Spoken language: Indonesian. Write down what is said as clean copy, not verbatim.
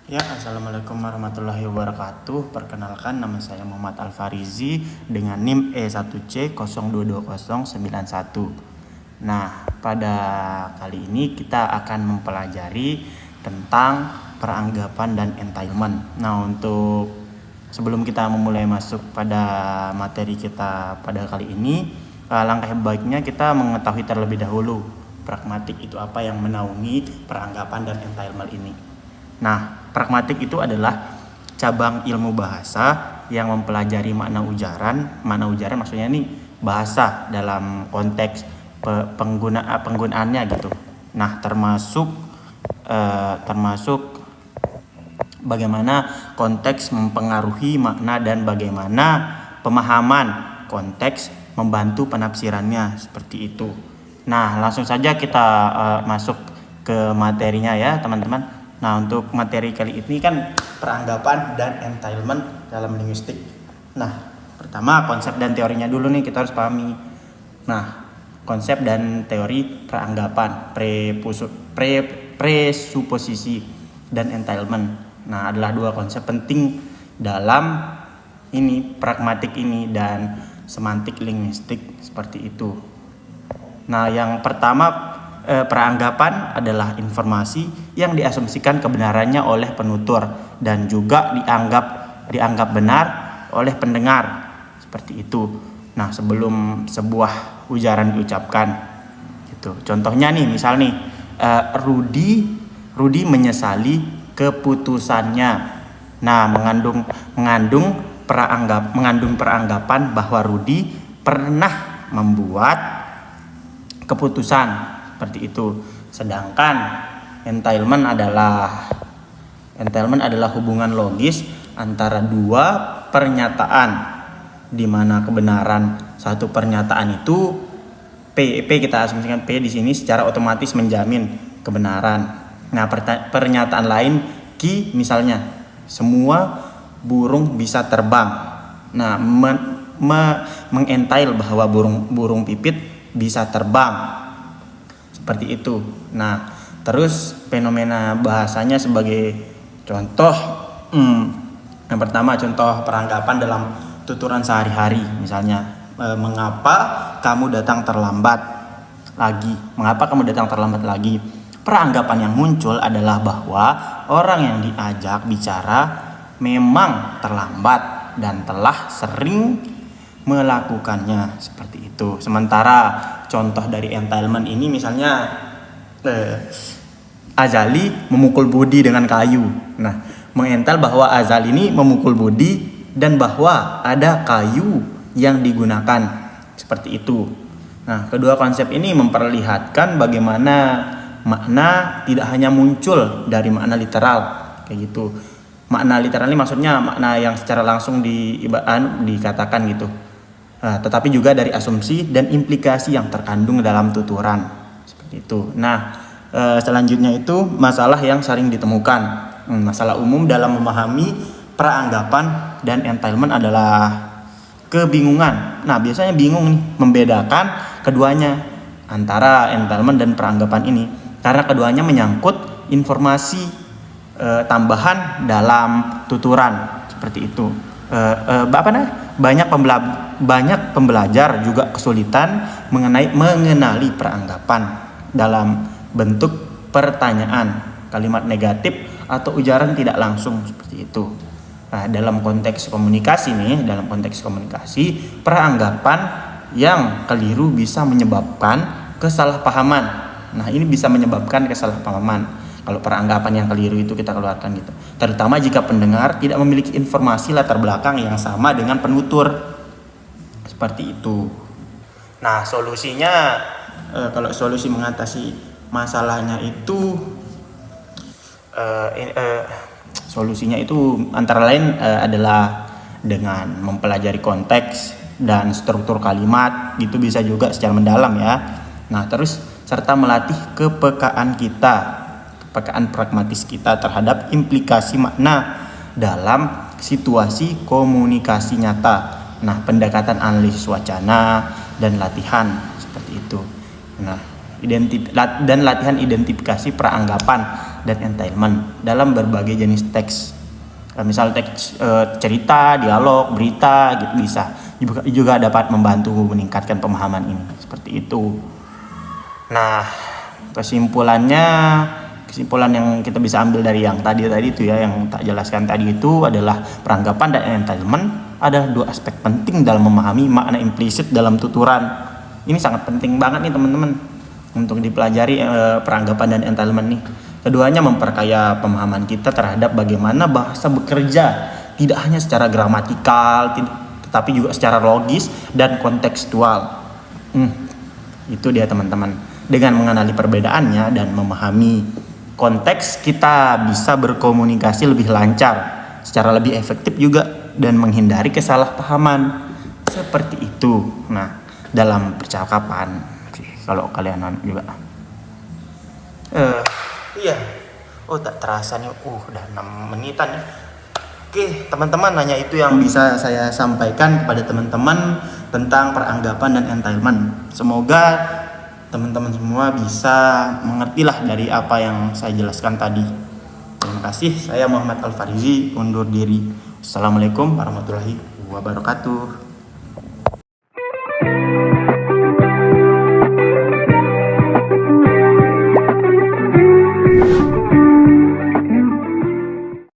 Ya, assalamualaikum warahmatullahi wabarakatuh. Perkenalkan, nama saya Muhammad Alfarizi dengan NIM E1C022091. Nah, pada kali ini kita akan mempelajari tentang peranggapan dan entitlement. Nah, untuk sebelum kita memulai masuk pada materi kita pada kali ini, langkah baiknya kita mengetahui terlebih dahulu pragmatik itu apa yang menaungi peranggapan dan entitlement ini. Nah, pragmatik itu adalah cabang ilmu bahasa yang mempelajari makna ujaran. Makna ujaran maksudnya ini bahasa dalam konteks penggunaannya gitu. Nah, termasuk bagaimana konteks mempengaruhi makna dan bagaimana pemahaman konteks membantu penafsirannya, seperti itu. Nah, langsung saja kita masuk ke materinya ya, teman-teman. Nah, untuk materi kali ini kan peranggapan dan entitlement dalam linguistik. Nah, pertama konsep dan teorinya dulu nih kita harus pahami. Nah, konsep dan teori peranggapan, presuposisi dan entitlement. Nah, adalah dua konsep penting dalam ini pragmatik ini dan semantik linguistik, seperti itu. Nah, yang pertama, peranggapan adalah informasi yang diasumsikan kebenarannya oleh penutur dan juga dianggap benar oleh pendengar, seperti itu. Nah, sebelum sebuah ujaran diucapkan gitu. Contohnya nih, misal nih, Rudi menyesali keputusannya. Nah, mengandung peranggapan bahwa Rudi pernah membuat keputusan, seperti itu. Sedangkan entitlement adalah hubungan logis antara dua pernyataan, di mana kebenaran satu pernyataan itu P kita asumsikan P di sini secara otomatis menjamin kebenaran. Nah, pernyataan lain Q misalnya semua burung bisa terbang. Nah, mengentail bahwa burung pipit bisa terbang, seperti itu. Nah, terus fenomena bahasanya sebagai contoh, yang pertama contoh peranggapan dalam tuturan sehari-hari, misalnya mengapa kamu datang terlambat lagi. Peranggapan yang muncul adalah bahwa orang yang diajak bicara memang terlambat dan telah sering melakukannya, seperti itu. Sementara contoh dari entitlement ini misalnya Azali memukul Budi dengan kayu. Nah, mengental bahwa Azali ini memukul Budi dan bahwa ada kayu yang digunakan, seperti itu. Nah, kedua konsep ini memperlihatkan bagaimana makna tidak hanya muncul dari makna literal, kayak gitu. Makna literal ini maksudnya makna yang secara langsung dikatakan gitu. Tetapi juga dari asumsi dan implikasi yang terkandung dalam tuturan, seperti itu. Nah, selanjutnya itu masalah yang sering ditemukan. Masalah umum dalam memahami peranggapan dan entitlement adalah kebingungan. Nah, biasanya bingung nih membedakan keduanya antara entitlement dan peranggapan ini karena keduanya menyangkut informasi tambahan dalam tuturan, seperti itu. Banyak pembelajar juga kesulitan mengenali peranggapan dalam bentuk pertanyaan, kalimat negatif atau ujaran tidak langsung, seperti itu. Nah, dalam konteks komunikasi, peranggapan yang keliru bisa menyebabkan kesalahpahaman. Nah, ini bisa menyebabkan kesalahpahaman. Kalau peranggapan yang keliru itu kita keluarkan gitu. Terutama jika pendengar tidak memiliki informasi latar belakang yang sama dengan penutur. Seperti itu. Nah, solusinya kalau solusi mengatasi masalahnya itu solusinya itu antara lain adalah dengan mempelajari konteks dan struktur kalimat, gitu bisa juga secara mendalam ya. Nah, terus serta melatih kepekaan pragmatis kita terhadap implikasi makna dalam situasi komunikasi nyata. Nah, pendekatan analisis wacana dan latihan, seperti itu. Nah, dan latihan identifikasi peranggapan dan entitlement dalam berbagai jenis teks. Misal teks cerita, dialog, berita gitu bisa. Juga dapat membantu meningkatkan pemahaman ini. Seperti itu. Nah, kesimpulan yang kita bisa ambil dari yang tadi itu ya, yang tak jelaskan tadi itu adalah peranggapan dan entitlement adalah dua aspek penting dalam memahami makna implisit dalam tuturan. Ini sangat penting banget nih teman-teman untuk dipelajari peranggapan dan entitlement nih. Keduanya memperkaya pemahaman kita terhadap bagaimana bahasa bekerja, tidak hanya secara gramatikal, tetapi juga secara logis dan kontekstual. Itu dia teman-teman. Dengan mengenali perbedaannya dan memahami konteks, kita bisa berkomunikasi lebih lancar, secara lebih efektif juga, dan menghindari kesalahpahaman. Seperti itu. Nah, dalam percakapan, kalau kalian juga. Iya. Oh, tak terasa nih. Udah 6 menitan. Oke, teman-teman, hanya itu yang bisa saya sampaikan kepada teman-teman tentang peranggapan dan entitlement. Semoga teman-teman semua bisa mengertilah dari apa yang saya jelaskan tadi. Terima kasih. Saya Muhammad Al-Farizi undur diri. Assalamualaikum warahmatullahi wabarakatuh.